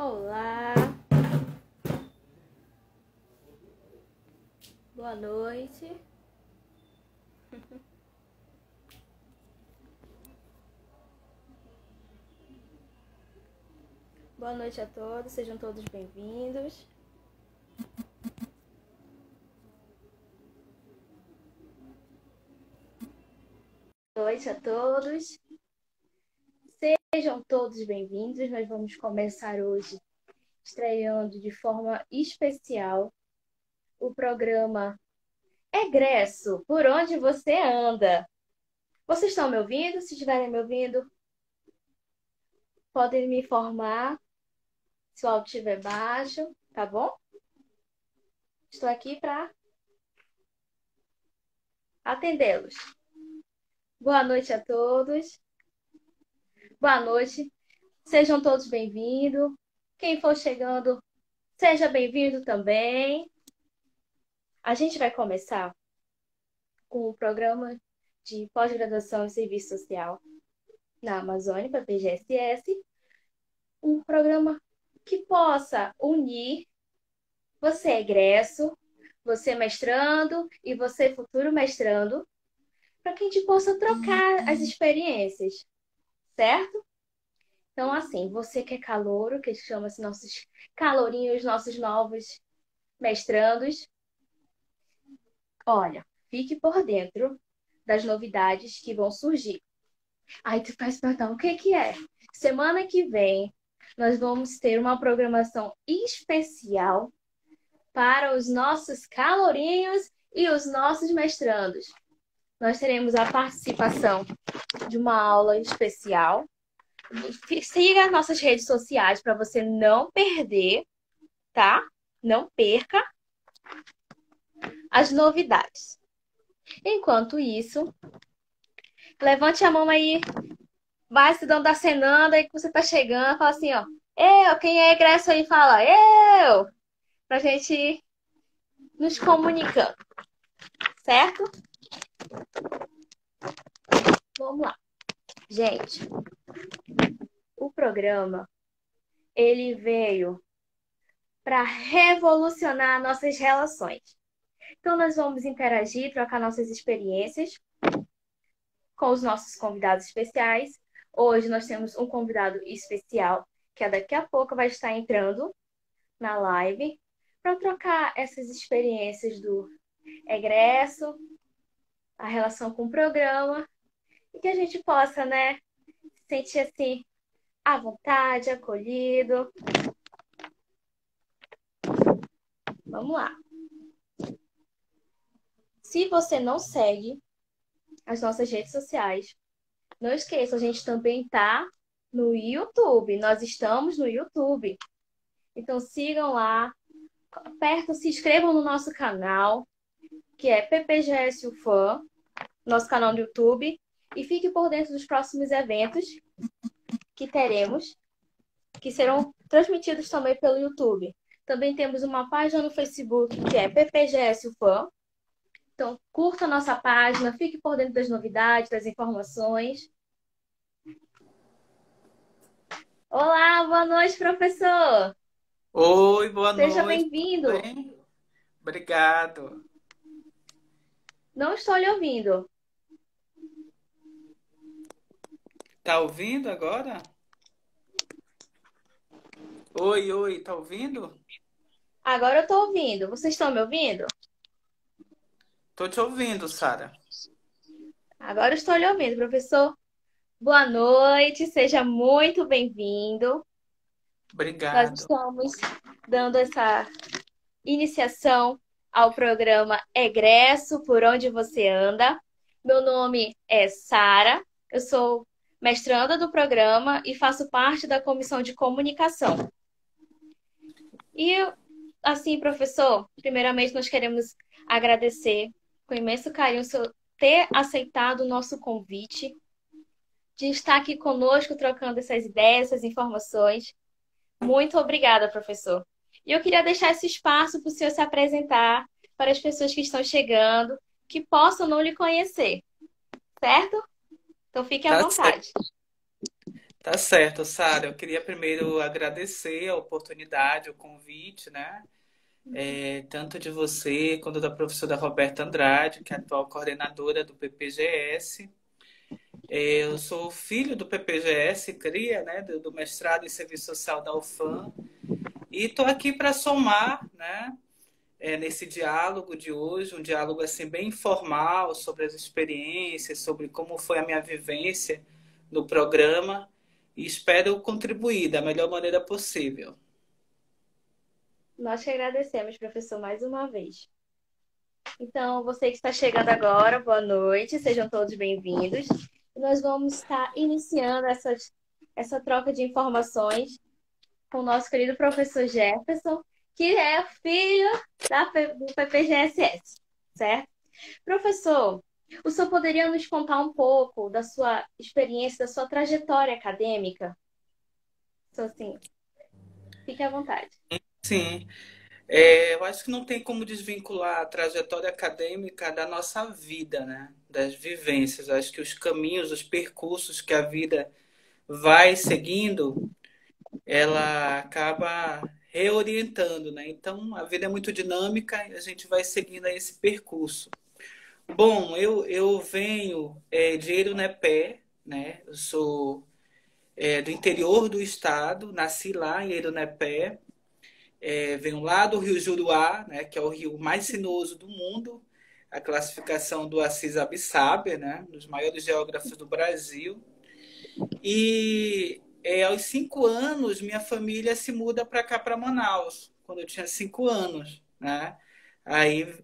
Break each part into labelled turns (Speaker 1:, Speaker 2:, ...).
Speaker 1: Olá, boa noite. Boa noite a todos, sejam todos bem-vindos. Boa noite a todos. Sejam todos bem-vindos. Nós vamos começar hoje estreando de forma especial o programa Egresso, por onde você anda. Vocês estão me ouvindo? Se estiverem me ouvindo, podem me informar se o áudio estiver baixo, tá bom? Estou aqui para atendê-los. Boa noite a todos. Boa noite. Sejam todos bem-vindos. Quem for chegando, seja bem-vindo também. A gente vai começar com o programa de pós-graduação em serviço social na Amazônia, para a PGSS. Um programa que possa unir você egresso, você mestrando e você futuro mestrando, para que a gente possa trocar as experiências, certo? Então, assim, você que é calouro, que chama-se nossos calourinhos, nossos novos mestrandos, olha, fique por dentro das novidades que vão surgir. Aí tu faz perguntar, o que que é? Semana que vem, nós vamos ter uma programação especial para os nossos calourinhos e os nossos mestrandos. Nós teremos a participação de uma aula especial. Siga as nossas redes sociais para você não perder, tá? Não perca as novidades. Enquanto isso, levante a mão aí, vai se dando acenando aí que você tá chegando, fala assim, ó, quem é egresso aí, fala, eu! Pra gente ir nos comunicando, certo? Vamos lá. Gente, o programa, ele veio para revolucionar nossas relações. Então, nós vamos interagir, trocar nossas experiências com os nossos convidados especiais. Hoje nós temos um convidado especial, que daqui a pouco vai estar entrando na live, para trocar essas experiências do egresso, a relação com o programa, e que a gente possa, né, sentir assim, à vontade, acolhido. Vamos lá. Se você não segue as nossas redes sociais, não esqueça, a gente também tá no YouTube. Nós estamos no YouTube. Então sigam lá, apertam, se inscrevam no nosso canal, que é PPGS UFAM, nosso canal no YouTube, e fique por dentro dos próximos eventos que teremos, que serão transmitidos também pelo YouTube. Também temos uma página no Facebook, que é PPGS UFAM. Então, curta a nossa página, fique por dentro das novidades, das informações. Olá, boa noite, professor!
Speaker 2: Oi, boa
Speaker 1: Seja
Speaker 2: noite, tudo
Speaker 1: bem-vindo!
Speaker 2: bem? Obrigado.
Speaker 1: Não estou lhe ouvindo.
Speaker 2: Tá ouvindo agora? Oi, oi, tá ouvindo?
Speaker 1: Agora eu estou ouvindo. Vocês estão me ouvindo?
Speaker 2: Tô te ouvindo, Sara.
Speaker 1: Agora eu estou lhe ouvindo, professor. Boa noite, seja muito bem-vindo. Nós
Speaker 2: Obrigado.
Speaker 1: estamos dando essa iniciação ao programa Egresso, por onde você anda. Meu nome é Sara, eu sou mestranda do programa e faço parte da comissão de comunicação. E, assim, professor, primeiramente nós queremos agradecer com imenso carinho o senhor ter aceitado o nosso convite, de estar aqui conosco trocando essas ideias, essas informações. Muito obrigada, professor. E eu queria deixar esse espaço para o senhor se apresentar para as pessoas que estão chegando, que possam não lhe conhecer, certo? Então fique à
Speaker 2: Tá certo.
Speaker 1: vontade.
Speaker 2: Tá certo, Sara. Eu queria primeiro agradecer a oportunidade, o convite, né? Tanto de você quanto da professora Roberta Andrade, que é a atual coordenadora do PPGS. Eu sou filho do PPGS, cria, né? Do mestrado em Serviço Social da UFAM. E estou aqui para somar, né? Nesse diálogo de hoje, um diálogo assim bem informal sobre as experiências, sobre como foi a minha vivência no programa e espero contribuir da melhor maneira possível.
Speaker 1: Nós que agradecemos, professor, mais uma vez. Então, você que está chegando agora, boa noite, sejam todos bem-vindos. Nós vamos estar iniciando essa troca de informações com o nosso querido professor Jefferson, que é filho do PPGSS, certo? Professor, o senhor poderia nos contar um pouco da sua experiência, da sua trajetória acadêmica? Então, assim, fique à vontade.
Speaker 2: Sim, eu acho que não tem como desvincular a trajetória acadêmica da nossa vida, né? Das vivências. Eu acho que os caminhos, os percursos que a vida vai seguindo, ela acaba reorientando, né? Então, a vida é muito dinâmica e a gente vai seguindo esse percurso. Bom, eu venho de Erunepé, né? Eu sou do interior do estado, nasci lá em Erunepé, venho lá do Rio Juruá, né? Que é o rio mais sinuoso do mundo, a classificação do Assis Abissabet, né? Um dos maiores geógrafos do Brasil. E aos 5 anos, minha família se muda para cá, para Manaus, quando eu tinha 5 anos, né? Aí,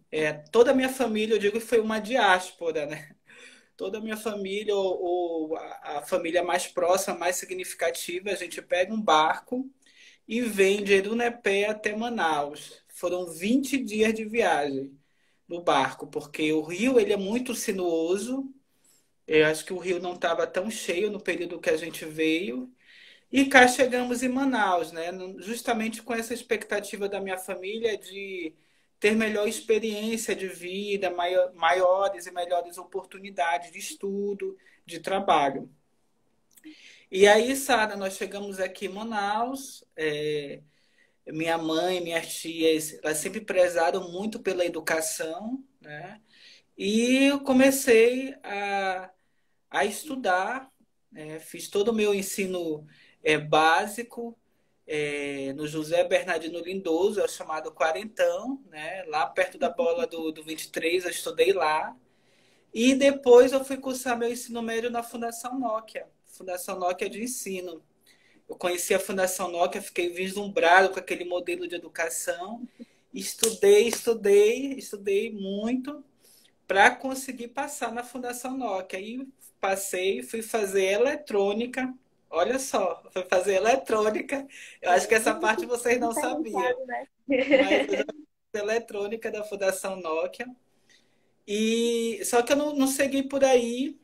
Speaker 2: toda a minha família, eu digo que foi uma diáspora, né? Toda a minha família, ou a família mais próxima, mais significativa, a gente pega um barco e vem de Erunepé até Manaus. Foram 20 dias de viagem no barco, porque o rio ele é muito sinuoso. Eu acho que o rio não estava tão cheio no período que a gente veio. E cá chegamos em Manaus, né? Justamente com essa expectativa da minha família de ter melhor experiência de vida, maiores e melhores oportunidades de estudo, de trabalho. E aí, Sara, nós chegamos aqui em Manaus. Minha mãe, minhas tias, elas sempre prezaram muito pela educação, né? E eu comecei a estudar, né? Fiz todo o meu ensino básico no José Bernardino Lindoso, é o chamado Quarentão, né? Lá perto da bola do 23, eu estudei lá. E depois eu fui cursar meu ensino médio na Fundação Nokia de Ensino. Eu conheci a Fundação Nokia, fiquei vislumbrado com aquele modelo de educação. Estudei muito para conseguir passar na Fundação Nokia. Aí passei, fui fazer eletrônica. Olha só, fui fazer eletrônica. Eu acho que essa parte vocês não sabiam,
Speaker 1: Diferenciado, né?
Speaker 2: mas eu já fiz eletrônica da Fundação Nokia. E só que eu não segui por aí.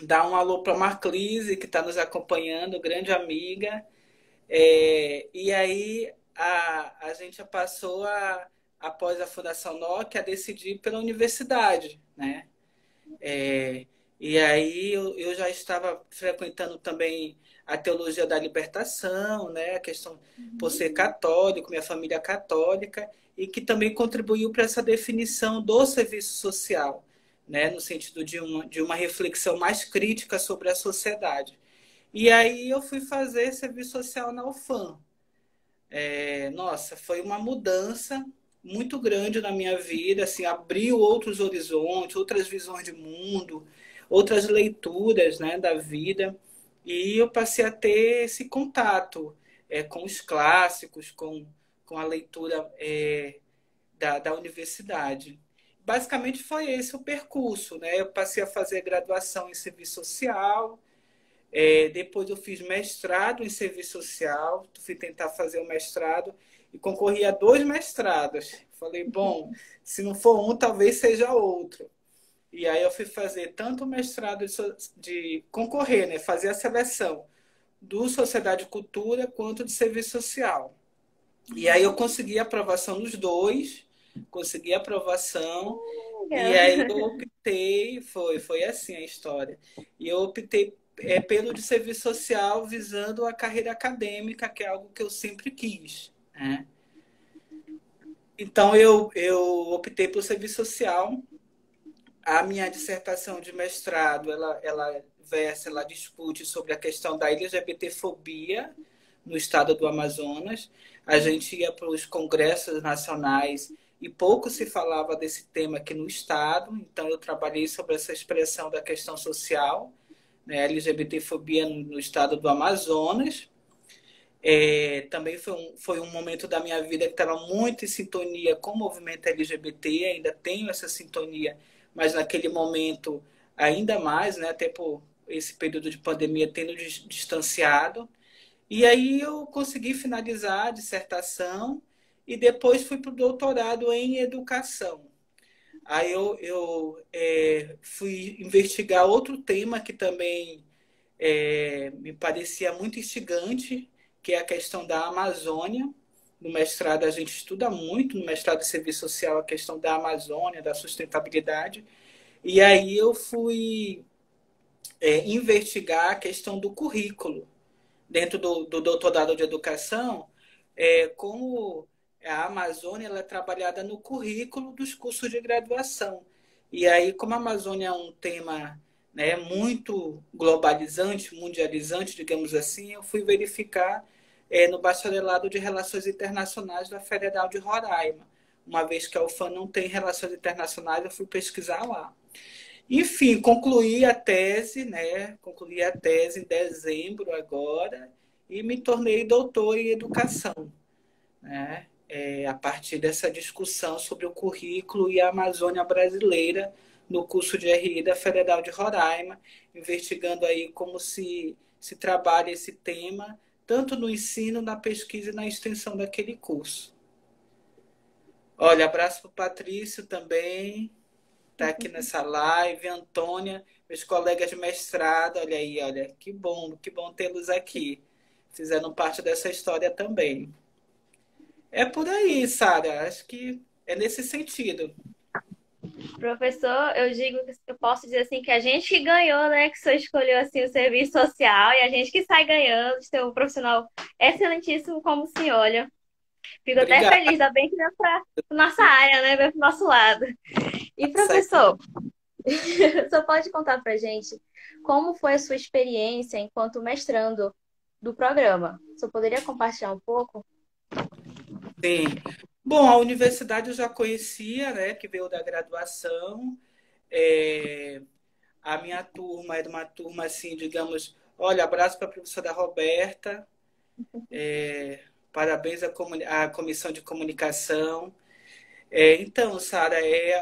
Speaker 2: Dar um alô para a Marclise, que está nos acompanhando, grande amiga. E aí a gente passou após a Fundação Nokia, a decidir pela universidade, né? É, e aí eu já estava frequentando também a teologia da libertação, né? A questão por ser católico, minha família é católica, e que também contribuiu para essa definição do serviço social, né? No sentido de uma reflexão mais crítica sobre a sociedade. E aí eu fui fazer serviço social na UFAM. Nossa, foi uma mudança muito grande na minha vida, assim, abriu outros horizontes, outras visões de mundo, outras leituras, né, da vida, e eu passei a ter esse contato com os clássicos, com a leitura da universidade. Basicamente foi esse o percurso, né? Eu passei a fazer graduação em serviço social, depois eu fiz mestrado em serviço social, fui tentar fazer o mestrado e concorri a 2 mestrados. Falei, bom, se não for um, talvez seja outro. E aí eu fui fazer tanto o mestrado de concorrer, né, fazer a seleção do Sociedade de Cultura quanto de Serviço Social. E aí eu consegui a aprovação dos dois, consegui a aprovação, e
Speaker 1: Legal.
Speaker 2: aí eu optei, foi assim a história. E eu optei pelo de serviço social visando a carreira acadêmica, que é algo que eu sempre quis, né? Então, eu optei pelo serviço social. A minha dissertação de mestrado, ela versa, ela discute sobre a questão da LGBTfobia no estado do Amazonas. A gente ia para os congressos nacionais e pouco se falava desse tema aqui no estado, então eu trabalhei sobre essa expressão da questão social, né, LGBTfobia no estado do Amazonas. Também foi um momento da minha vida que estava muito em sintonia com o movimento LGBT, ainda tenho essa sintonia, mas naquele momento ainda mais, né, até por esse período de pandemia tendo distanciado. E aí eu consegui finalizar a dissertação e depois fui para o doutorado em educação. Aí eu fui investigar outro tema que também me parecia muito instigante, que é a questão da Amazônia. No mestrado a gente estuda muito, no mestrado de serviço social, a questão da Amazônia, da sustentabilidade. E aí eu fui investigar a questão do currículo dentro do doutorado de educação, como a Amazônia ela é trabalhada no currículo dos cursos de graduação. E aí, como a Amazônia é um tema, né, muito globalizante, mundializante, digamos assim, eu fui verificar no bacharelado de Relações Internacionais da Federal de Roraima. Uma vez que a UFAM não tem relações internacionais, eu fui pesquisar lá. Enfim, concluí a tese, né? Concluí a tese em dezembro agora e me tornei doutor em educação, né? A partir dessa discussão sobre o currículo e a Amazônia brasileira no curso de RI da Federal de Roraima, investigando aí como se trabalha esse tema, tanto no ensino, na pesquisa e na extensão daquele curso. Olha, abraço para o Patrício também, tá aqui nessa live, Antônia, meus colegas de mestrado, olha aí, olha, que bom tê-los aqui, fizeram parte dessa história também. É por aí, Sara, acho que é nesse sentido.
Speaker 1: Professor, eu digo, eu posso dizer assim que a gente que ganhou, né? Que o senhor escolheu assim o serviço social e a gente que sai ganhando de ter um profissional excelentíssimo como o senhor, olha. Fico até
Speaker 2: Obrigado.
Speaker 1: feliz, ainda bem que veio para nossa área, né? Veio para o nosso lado. E professor, o senhor pode contar pra gente como foi a sua experiência enquanto mestrando do programa? O senhor poderia compartilhar um pouco?
Speaker 2: Sim. Bom, a universidade eu já conhecia, né, que veio da graduação. É, a minha turma era uma turma assim, digamos, olha, abraço para a professora Roberta, parabéns à comissão de comunicação. Então, Sara,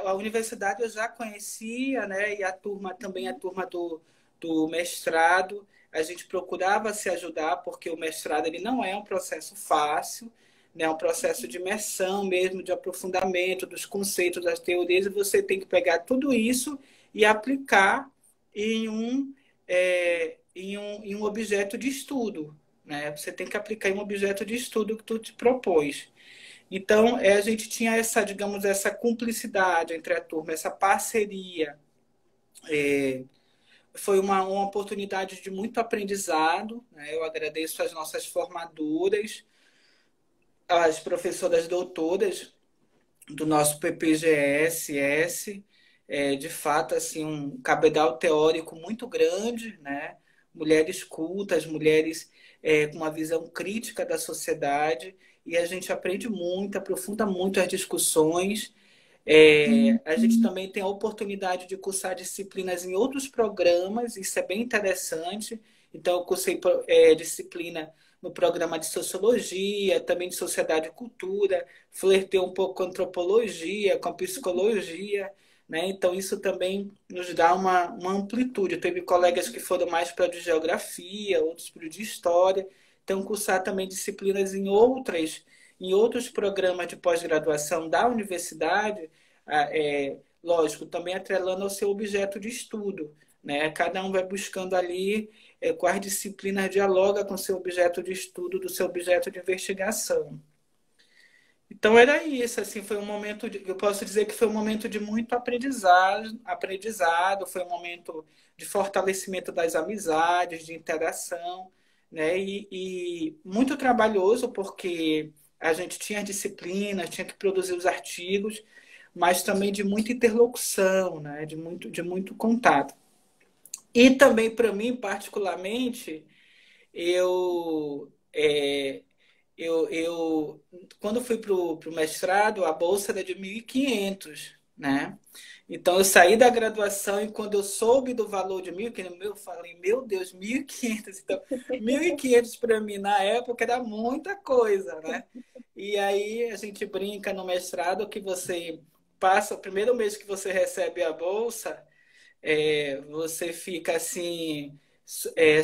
Speaker 2: a universidade eu já conhecia, né? E a turma também, a turma do mestrado, a gente procurava se ajudar, porque o mestrado ele não é um processo fácil, né? É um processo de imersão mesmo, de aprofundamento dos conceitos, das teorias, e você tem que pegar tudo isso e aplicar em um objeto de estudo, né? Você tem que aplicar em um objeto de estudo que tu te propôs. Então, a gente tinha essa, digamos, essa cumplicidade entre a turma, essa parceria. Foi uma oportunidade de muito aprendizado, né? Eu agradeço às nossas formadoras, às professoras doutoras do nosso PPGSS, de fato, assim, um cabedal teórico muito grande, né? Mulheres cultas, mulheres com uma visão crítica da sociedade, e a gente aprende muito, aprofunda muito as discussões. A gente também tem a oportunidade de cursar disciplinas em outros programas, isso é bem interessante. Então, eu cursei disciplina no programa de Sociologia, também de Sociedade e Cultura, flertei um pouco com Antropologia, com Psicologia, né? Então, isso também nos dá uma amplitude. Teve colegas que foram mais para de Geografia, outros para de História. Então, cursar também disciplinas em outros programas de pós-graduação da universidade, lógico, também atrelando ao seu objeto de estudo, né? Cada um vai buscando ali quais disciplinas dialoga com seu objeto de estudo, do seu objeto de investigação. Então era isso, assim, foi um momento eu posso dizer que foi um momento de muito aprendizado, foi um momento de fortalecimento das amizades, de interação, né? E muito trabalhoso porque a gente tinha disciplinas, tinha que produzir os artigos, mas também de muita interlocução, né? De muito contato. E também para mim, particularmente, eu quando fui para o mestrado, a bolsa era de 1.500, né? Então, eu saí da graduação e quando eu soube do valor de 1.500, eu falei, meu Deus, 1.500. Então, 1.500 para mim, na época, era muita coisa, né? E aí, a gente brinca no mestrado que você passa, o primeiro mês que você recebe a bolsa, você fica assim,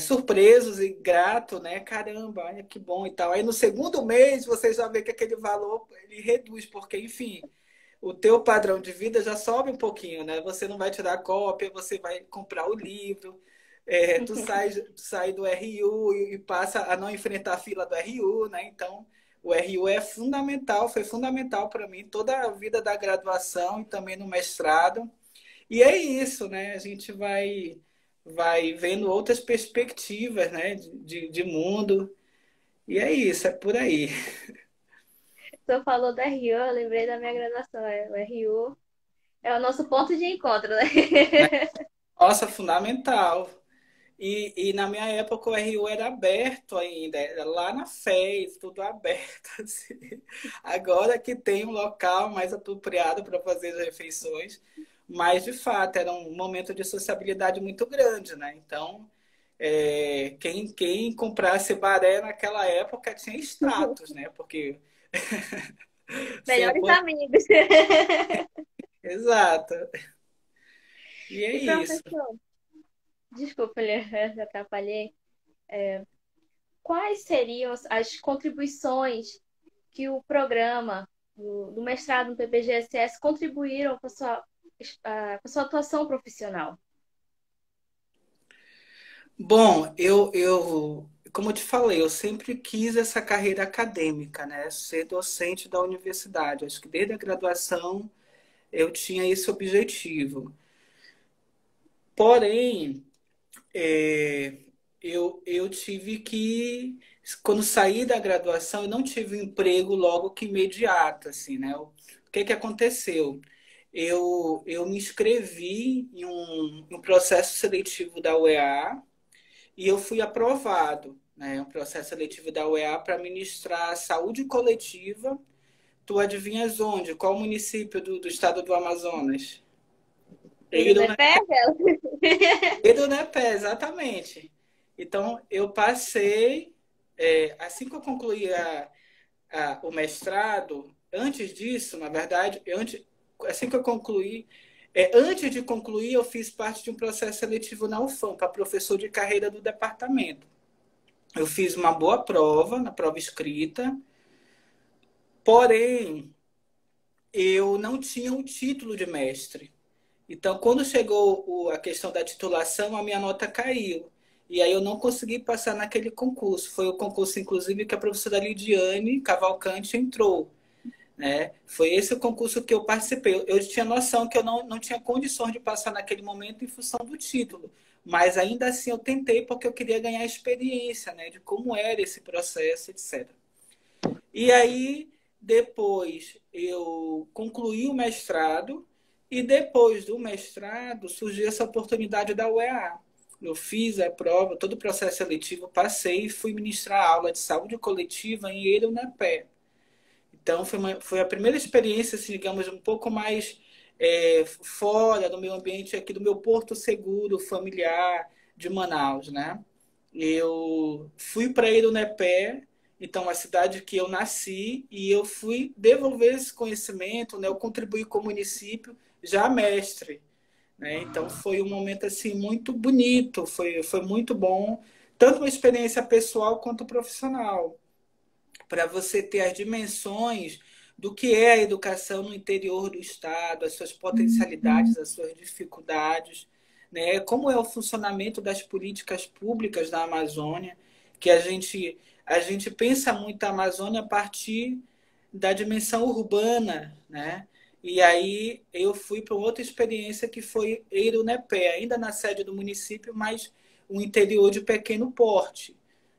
Speaker 2: surpresos e grato, né? Caramba, olha que bom e tal. Aí no segundo mês você já vê que aquele valor ele reduz, porque, enfim, o teu padrão de vida já sobe um pouquinho, né? Você não vai tirar cópia, você vai comprar o livro, tu sai do RU e passa a não enfrentar a fila do RU, né? Então, o RU é fundamental, foi fundamental para mim toda a vida da graduação e também no mestrado. E é isso, né? A gente vai vendo outras perspectivas, né? De mundo. E é isso, é por aí.
Speaker 1: Você falou da RU, eu lembrei da minha graduação. O RU é o nosso ponto de encontro, né?
Speaker 2: Né? Nossa, fundamental. E na minha época o RU era aberto ainda, era lá na FES, tudo aberto. Assim. Agora que tem um local mais apropriado para fazer as refeições, mas de fato era um momento de sociabilidade muito grande, né? Então, quem comprasse baré naquela época tinha status, né? Porque você
Speaker 1: Melhores amigos.
Speaker 2: exato. E é
Speaker 1: E
Speaker 2: isso.
Speaker 1: professor, desculpa, eu atrapalhei. Quais seriam as contribuições que o programa do mestrado no PPGSS contribuíram com a sua atuação profissional?
Speaker 2: Bom, como eu te falei, eu sempre quis essa carreira acadêmica, né? Ser docente da universidade. Acho que desde a graduação eu tinha esse objetivo. Porém, é, eu tive que, quando saí da graduação, eu não tive um emprego logo que imediato, assim, né? O que que aconteceu? Eu me inscrevi em um processo seletivo da UEA e eu fui aprovado, né? Um processo seletivo da UEA para ministrar saúde coletiva. Tu adivinhas onde? Qual município do estado do Amazonas?
Speaker 1: Ele não é
Speaker 2: Irunepé,
Speaker 1: pega?
Speaker 2: Irunepé, exatamente. Então, eu passei, assim que eu concluí o mestrado, antes disso, na verdade, assim que eu concluí, antes de concluir, eu fiz parte de um processo seletivo na UFAM, para professor de carreira do departamento. Eu fiz uma boa prova, na prova escrita, porém, eu não tinha o título de mestre. Então, quando chegou a questão da titulação, a minha nota caiu. E aí eu não consegui passar naquele concurso. Foi o concurso, inclusive, que a professora Lidiane Cavalcante entrou. Né? Foi esse o concurso que eu participei. Eu tinha noção que eu não tinha condições de passar naquele momento em função do título. Mas ainda assim eu tentei porque eu queria ganhar experiência, né? De como era esse processo, etc. E aí, depois, eu concluí o mestrado, e depois do mestrado surgiu essa oportunidade da UEA. Eu fiz a prova, todo o processo seletivo, passei e fui ministrar aula de saúde coletiva em Irunepé. Então, foi a primeira experiência, assim, digamos, um pouco mais fora do meu ambiente aqui, do meu porto seguro, familiar de Manaus, né? Eu fui para Irunepé, então a cidade que eu nasci, e eu fui devolver esse conhecimento, né? Eu contribuí com o município já mestre, né? Então foi um momento assim muito bonito, foi muito bom, tanto uma experiência pessoal quanto profissional, para você ter as dimensões do que é a educação no interior do estado, as suas potencialidades, as suas dificuldades, né? Como é o funcionamento das políticas públicas da Amazônia, que a gente pensa muito a Amazônia a partir da dimensão urbana, né? E aí eu fui para outra experiência que foi Eirunepé, ainda na sede do município, mas um interior de pequeno porte,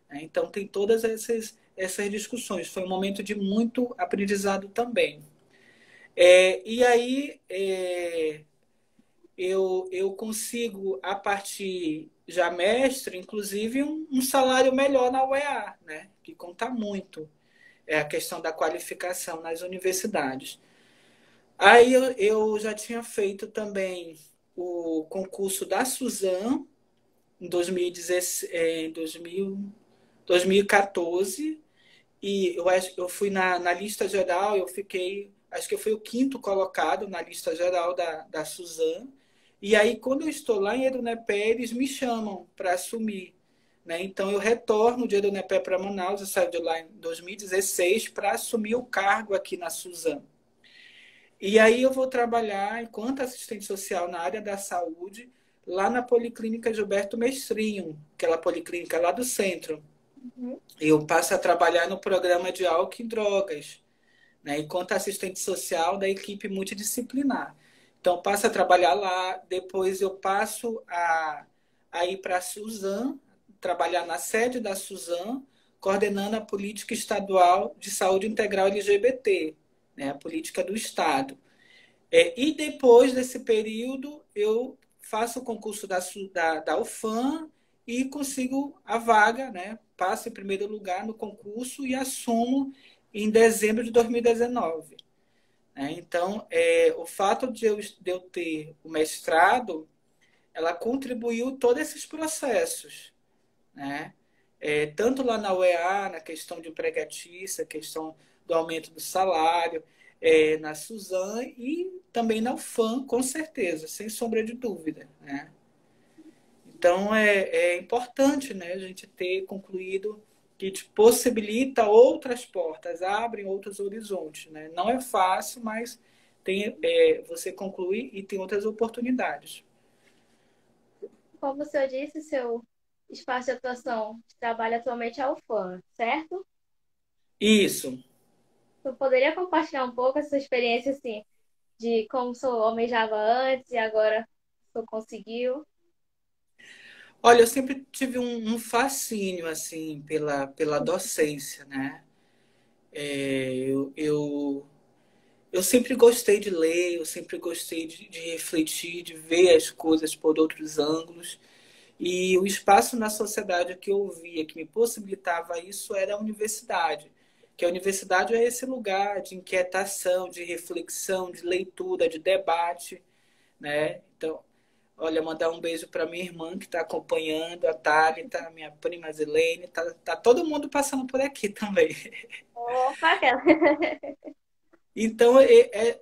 Speaker 2: né? Então tem todas essas discussões. Foi um momento de muito aprendizado também. E aí eu consigo, a partir já mestre, inclusive, um salário melhor na UEA, né? Que conta muito. É a questão da qualificação nas universidades. Aí eu já tinha feito também o concurso da Suzano em 2016, em 2014, e eu fui na lista geral, eu fiquei, acho que eu fui o quinto colocado na lista geral da Suzano. E aí, quando eu estou lá em Edunepé, eles me chamam para assumir. Né? Então, eu retorno de Edunepé para Manaus, eu saio de lá em 2016 para assumir o cargo aqui na Suzano. E aí eu vou trabalhar enquanto assistente social na área da saúde, lá na Policlínica Gilberto Mestrinho, aquela policlínica lá do centro.
Speaker 1: Uhum.
Speaker 2: Eu passo a trabalhar no programa de álcool e drogas, né, enquanto assistente social da equipe multidisciplinar. Então, passo a trabalhar lá, depois eu passo a ir para a Suzano, trabalhar na sede da Suzano, coordenando a política estadual de saúde integral LGBT, né, a política do Estado. E depois desse período, eu faço o concurso da UFAM e consigo a vaga, né? Passo em primeiro lugar no concurso e assumo em dezembro de 2019. Né? Então, o fato de eu ter o mestrado, ela contribuiu em todos esses processos. Né? Tanto lá na UEA, na questão de empregatícia, questão do aumento do salário, na Suzano e também na UFAM, com certeza, sem sombra de dúvida. Né? Então, é importante, né, a gente ter concluído que te possibilita outras portas, abre outros horizontes. Né? Não é fácil, mas você conclui e tem outras oportunidades.
Speaker 1: Como o senhor disse, seu espaço de atuação de trabalho atualmente é o FAM, certo?
Speaker 2: Isso.
Speaker 1: Eu poderia compartilhar um pouco essa experiência, assim, de como o senhor almejava antes e agora o senhor conseguiu?
Speaker 2: Olha, eu sempre tive um fascínio assim pela docência, né? É, eu sempre gostei de ler, eu sempre gostei de refletir, de ver as coisas por outros ângulos. E o espaço na sociedade que eu via que me possibilitava isso era a universidade. Que a universidade é esse lugar de inquietação, de reflexão, de leitura, de debate, né? Então, olha, mandar um beijo para minha irmã que está acompanhando, a Thalita, minha prima Zilene, tá todo mundo passando por aqui também.
Speaker 1: Opa, aquela.
Speaker 2: Então,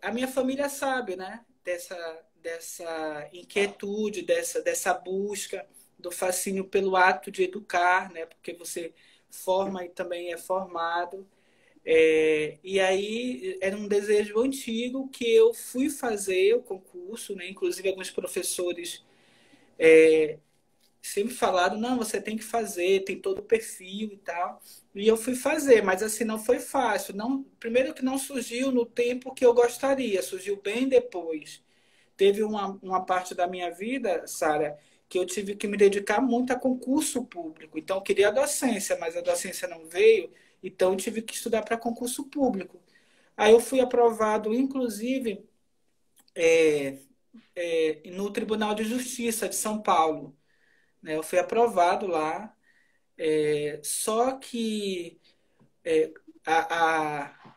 Speaker 2: a minha família sabe, né? Dessa inquietude, dessa busca, do fascínio pelo ato de educar, né? Porque você forma e também é formado. E aí era um desejo antigo que eu fui fazer o concurso, né? Inclusive alguns professores sempre falaram, não, você tem que fazer, tem todo o perfil e tal. E eu fui fazer, mas assim não foi fácil. Não, primeiro que não surgiu no tempo que eu gostaria, surgiu bem depois. Teve uma parte da minha vida, Sara, que eu tive que me dedicar muito a concurso público. Então eu queria a docência, mas a docência não veio, então eu tive que estudar para concurso público. Aí eu fui aprovado, inclusive, no Tribunal de Justiça de São Paulo, né? Eu fui aprovado lá. Só que a, a,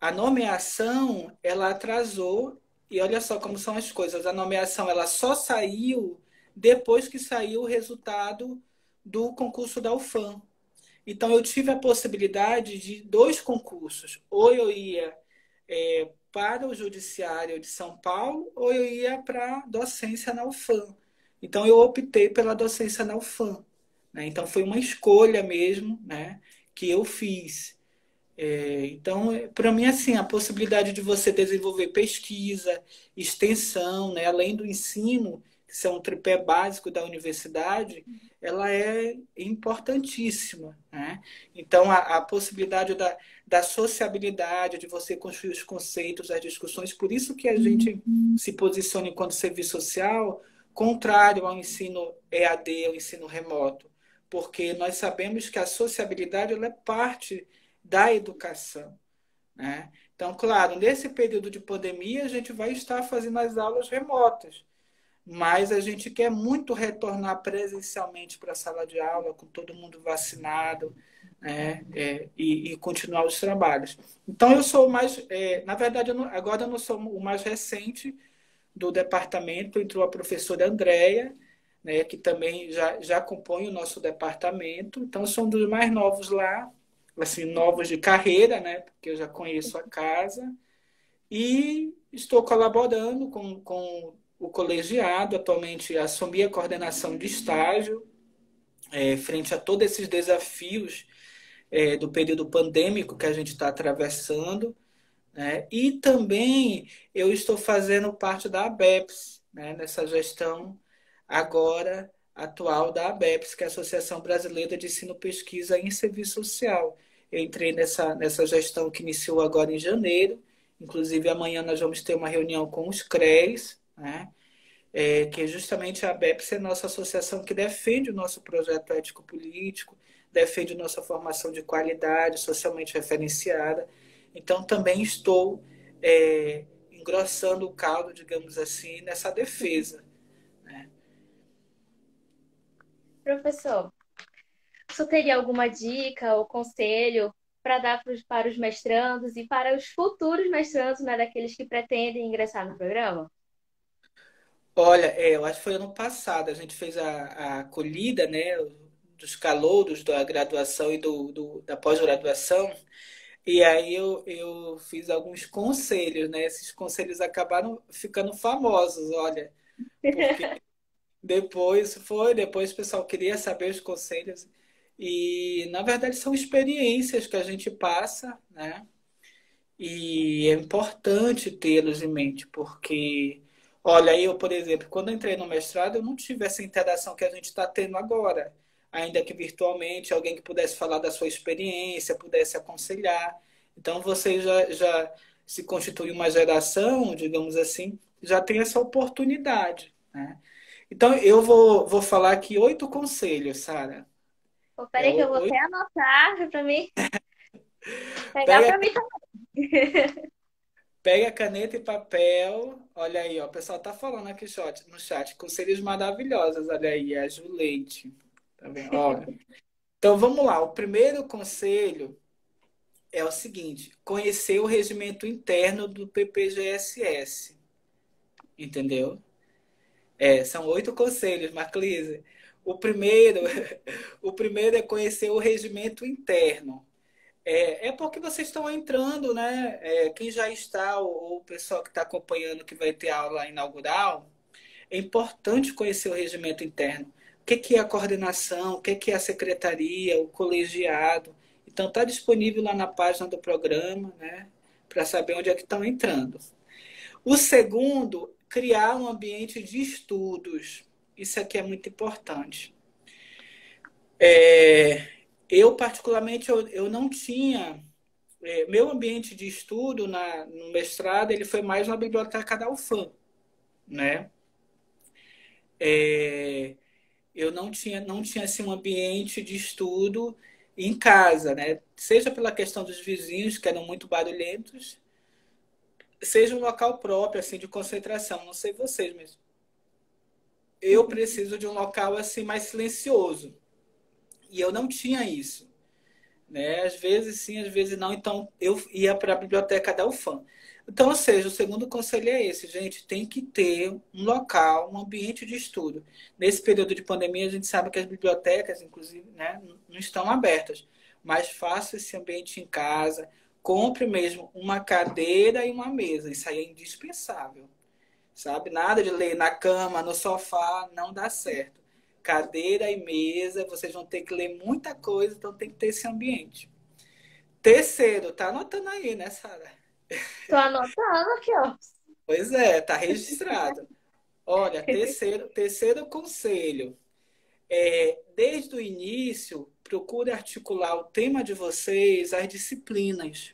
Speaker 2: a nomeação ela atrasou e olha só como são as coisas. A nomeação ela só saiu depois que saiu o resultado do concurso da UFAM. Então eu tive a possibilidade de dois concursos. Ou eu ia para o Judiciário de São Paulo, ou eu ia para a docência na UFAM. Então eu optei pela docência na UFAM. Né? Então foi uma escolha mesmo, né, que eu fiz. Então, para mim, assim, a possibilidade de você desenvolver pesquisa, extensão, né, além do ensino, que é um tripé básico da universidade, ela é importantíssima, né? Então, a possibilidade da sociabilidade, de você construir os conceitos, as discussões, por isso que a gente se posiciona enquanto serviço social contrário ao ensino EAD, ao ensino remoto, porque nós sabemos que a sociabilidade ela é parte da educação, né? Então, claro, nesse período de pandemia, a gente vai estar fazendo as aulas remotas, mas a gente quer muito retornar presencialmente para a sala de aula, com todo mundo vacinado, né? E continuar os trabalhos. Então, eu sou mais. Na verdade, agora eu não sou o mais recente do departamento, entrou a professora Andréia, né, que também já compõe o nosso departamento. Então, sou um dos mais novos lá, assim, novos de carreira, né, porque eu já conheço a casa. E estou colaborando com o colegiado. Atualmente, assumi a coordenação de estágio, frente a todos esses desafios do período pandêmico que a gente está atravessando, né? E também eu estou fazendo parte da ABEPS, né? Nessa gestão agora atual da ABEPS, que é a Associação Brasileira de Ensino, Pesquisa em Serviço Social. Eu entrei nessa gestão que iniciou agora em janeiro. Inclusive, amanhã nós vamos ter uma reunião com os CREs, né? Que justamente a ABEPS é a nossa associação que defende o nosso projeto ético-político, defende nossa formação de qualidade, socialmente referenciada. Então, também estou engrossando o caldo, digamos assim, nessa defesa, né?
Speaker 1: Professor, você teria alguma dica ou conselho para dar para os mestrandos e para os futuros mestrandos, né, daqueles que pretendem ingressar no programa?
Speaker 2: Olha, eu acho que foi ano passado, a gente fez a acolhida, né, dos calouros da graduação e da pós-graduação, e aí eu fiz alguns conselhos, né? Esses conselhos acabaram ficando famosos, olha, porque depois o pessoal queria saber os conselhos, e na verdade são experiências que a gente passa, né? E é importante tê-los em mente, porque, olha, eu, por exemplo, quando entrei no mestrado, eu não tive essa interação que a gente está tendo agora, ainda que virtualmente, alguém que pudesse falar da sua experiência, pudesse aconselhar. Então, você já se constitui uma geração, digamos assim, já tem essa oportunidade, né? Então, eu vou falar aqui 8 conselhos, Sara.
Speaker 1: Pô,
Speaker 2: É,
Speaker 1: peraí que eu vou até
Speaker 2: oito,
Speaker 1: anotar para mim pegar
Speaker 2: pega
Speaker 1: para mim também.
Speaker 2: Pega caneta e papel. Olha aí, ó. O pessoal tá falando aqui no chat. Conselhos maravilhosos. Olha aí, a Ju Leite. Tá vendo? Olha. Então vamos lá. O primeiro conselho é o seguinte: conhecer o regimento interno do PPGSS. Entendeu? São 8 conselhos, Marclise. O primeiro, o primeiro é conhecer o regimento interno. É porque vocês estão entrando, né? Quem já está, ou o pessoal que está acompanhando que vai ter aula inaugural, é importante conhecer o regimento interno. O que é a coordenação, o que é a secretaria, o colegiado. Então, está disponível lá na página do programa, né? Para saber onde é que estão entrando. O segundo, criar um ambiente de estudos. Isso aqui é muito importante. É, eu, particularmente, eu não tinha meu ambiente de estudo no mestrado ele foi mais na biblioteca da UFAM, né? É, eu não tinha assim, um ambiente de estudo em casa, né? Seja pela questão dos vizinhos que eram muito barulhentos, seja um local próprio assim de concentração. Não sei vocês, mas eu preciso de um local assim mais silencioso e eu não tinha isso. Né? Às vezes sim, às vezes não. Então eu ia para a biblioteca da UFAM. Então, ou seja, o segundo conselho é esse, gente, tem que ter um local, um ambiente de estudo. Nesse período de pandemia, a gente sabe que as bibliotecas, inclusive, né, não estão abertas. Mas faça esse ambiente em casa, compre mesmo uma cadeira e uma mesa. Isso aí é indispensável, sabe? Nada de ler na cama, no sofá, não dá certo. Cadeira e mesa, vocês vão ter que ler muita coisa, então tem que ter esse ambiente. Terceiro, tá anotando aí, né, Sara?
Speaker 1: Tô anotando aqui, ó.
Speaker 2: Pois é, tá registrado. Olha, terceiro conselho. Desde o início, procure articular o tema de vocês às disciplinas.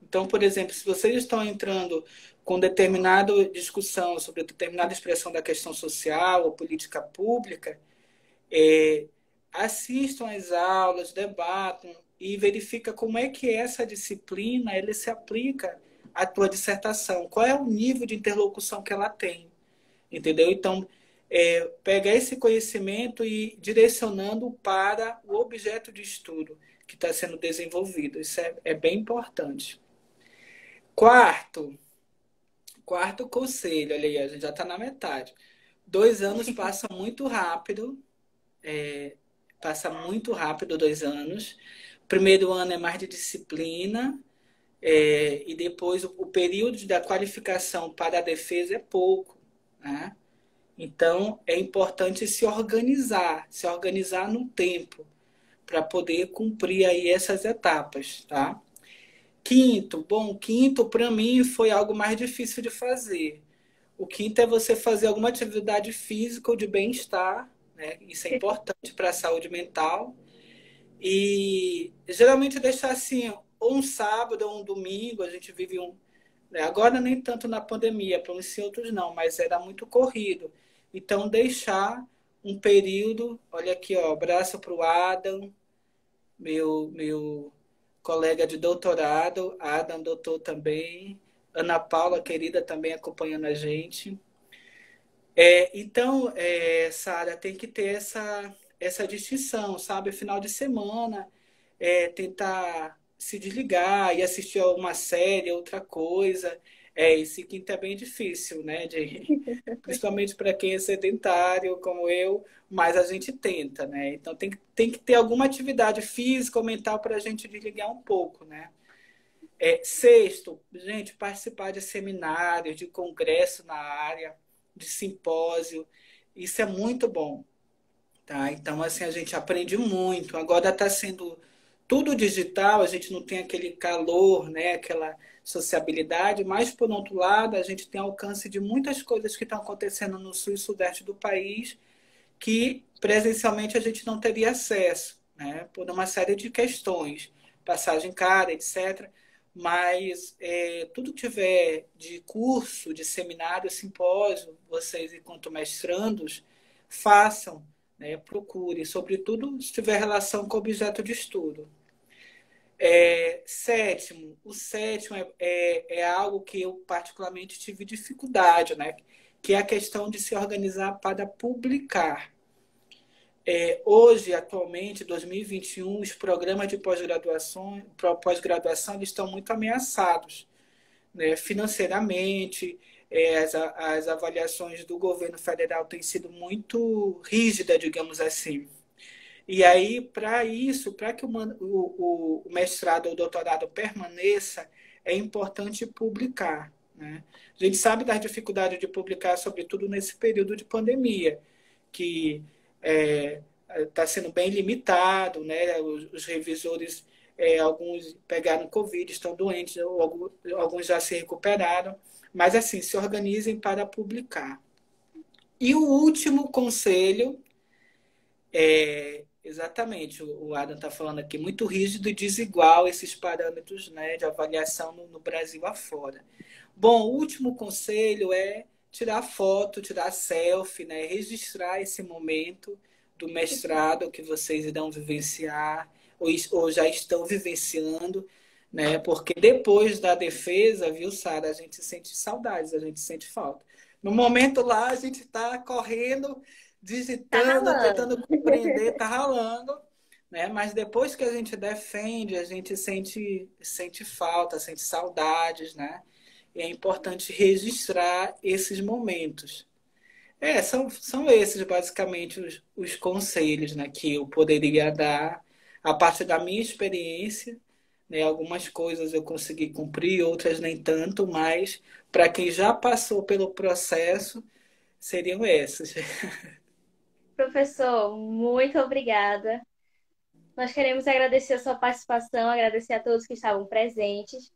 Speaker 2: Então, por exemplo, se vocês estão entrando com determinada discussão sobre determinada expressão da questão social ou política pública, é, assistam às aulas, debatam e verifica como é que essa disciplina ele se aplica à tua dissertação. Qual é o nível de interlocução que ela tem, entendeu? Então, pegar esse conhecimento e direcionando para o objeto de estudo que está sendo desenvolvido. Isso é bem importante. Quarto, quarto conselho, olha aí, a gente já está na metade. 2 anos passam muito rápido, passa muito rápido 2 anos. O primeiro ano é mais de disciplina, e depois o período da qualificação para a defesa é pouco, né? Então, é importante se organizar no tempo, para poder cumprir aí essas etapas, tá? Quinto para mim foi algo mais difícil de fazer. O quinto é você fazer alguma atividade física ou de bem-estar, né? Isso é importante para a saúde mental. E geralmente deixar assim, ou um sábado ou um domingo, a gente vive né? Agora nem tanto na pandemia, para uns e outros não, mas era muito corrido. Então deixar um período, olha aqui, ó, abraço para o Adam, meu colega de doutorado, Adam, doutor também, Ana Paula, querida, também acompanhando a gente. Então, Sara, tem que ter essa distinção, sabe? Final de semana, tentar se desligar e assistir a uma série, outra coisa. Esse quinto é bem difícil, né? Principalmente para quem é sedentário, como eu, mas a gente tenta, né? Então tem que ter alguma atividade física ou mental para a gente desligar um pouco, né? Sexto, gente, participar de seminários, de congresso na área, de simpósio, isso é muito bom, tá? Então, assim, a gente aprende muito. Agora está sendo tudo digital, a gente não tem aquele calor, né? Aquela sociabilidade, mas, por outro lado, a gente tem alcance de muitas coisas que estão acontecendo no sul e sudeste do país que presencialmente a gente não teria acesso, né? Por uma série de questões, passagem cara, etc. Mas tudo que tiver de curso, de seminário, simpósio, vocês, enquanto mestrandos, façam, né? Procure, sobretudo se tiver relação com o objeto de estudo. Sétimo, o sétimo é algo que eu particularmente tive dificuldade, né? Que é a questão de se organizar para publicar. Hoje, atualmente, 2021, os programas de pós-graduação estão muito ameaçados, né? Financeiramente, as avaliações do governo federal têm sido muito rígidas, digamos assim. E aí, para isso, para que o mestrado ou doutorado permaneça, é importante publicar, né? A gente sabe das dificuldades de publicar, sobretudo nesse período de pandemia, que está sendo bem limitado, né? Os revisores, alguns pegaram Covid, estão doentes, alguns já se recuperaram, mas assim, se organizem para publicar. E o último conselho exatamente, o Adam está falando aqui, muito rígido e desigual esses parâmetros, né, de avaliação no Brasil afora. Bom, o último conselho é tirar foto, tirar selfie, né, registrar esse momento do mestrado que vocês irão vivenciar ou já estão vivenciando, né, porque depois da defesa, viu, Sara, a gente sente saudades, a gente sente falta. No momento lá, a gente está correndo,
Speaker 1: Tá
Speaker 2: digitando,
Speaker 1: ralando.
Speaker 2: tentando compreender, tá ralando, né? Mas depois que a gente defende, a gente sente falta, sente saudades, né? E é importante registrar esses momentos. São esses basicamente os conselhos, né, que eu poderia dar a partir da minha experiência, né? Algumas coisas eu consegui cumprir, outras nem tanto, mas para quem já passou pelo processo, seriam esses.
Speaker 1: Professor, muito obrigada. Nós queremos agradecer a sua participação, agradecer a todos que estavam presentes.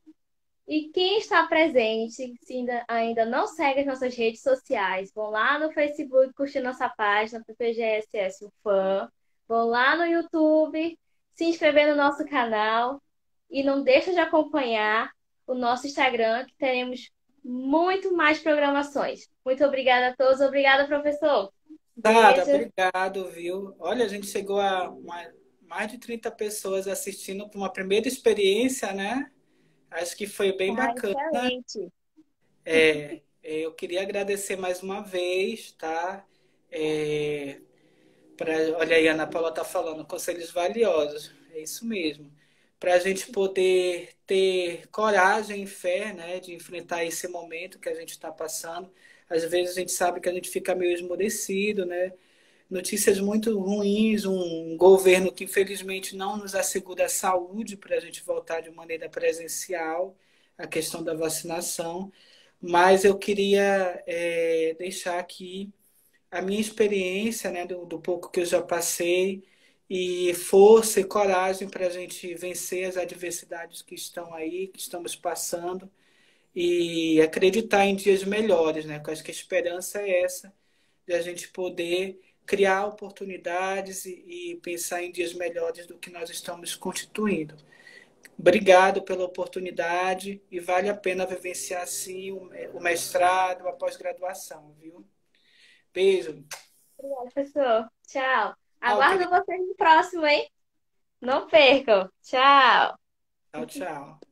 Speaker 1: E quem está presente, se ainda não segue as nossas redes sociais, vão lá no Facebook curtir nossa página, PPGSS UFAM, vão lá no YouTube, se inscrever no nosso canal e não deixa de acompanhar o nosso Instagram, que teremos muito mais programações. Muito obrigada a todos, obrigada, professor.
Speaker 2: Nada,
Speaker 1: Beijo.
Speaker 2: obrigado, viu? Olha, a gente chegou a mais de 30 pessoas assistindo para uma primeira experiência, né? Acho que foi bem
Speaker 1: Ah,
Speaker 2: bacana.
Speaker 1: excelente.
Speaker 2: Eu queria agradecer mais uma vez, tá? É, olha aí, a Ana Paula está falando, conselhos valiosos, é isso mesmo. Para a gente poder ter coragem e fé, né, de enfrentar esse momento que a gente está passando. Às vezes a gente sabe que a gente fica meio esmorecido, né? Notícias muito ruins, um governo que infelizmente não nos assegura a saúde para a gente voltar de maneira presencial, a questão da vacinação. Mas eu queria deixar aqui a minha experiência, né, do pouco que eu já passei, e força e coragem para a gente vencer as adversidades que estão aí, que estamos passando, e acreditar em dias melhores, né? Porque eu acho que a esperança é essa, de a gente poder criar oportunidades e pensar em dias melhores do que nós estamos constituindo. Obrigado pela oportunidade e vale a pena vivenciar sim o mestrado, a pós-graduação, viu? Beijo.
Speaker 1: Obrigada, professor. Tchau.
Speaker 2: Tchau,
Speaker 1: Aguardo
Speaker 2: querido.
Speaker 1: vocês no próximo, hein? Não percam. Tchau.
Speaker 2: Tchau, tchau.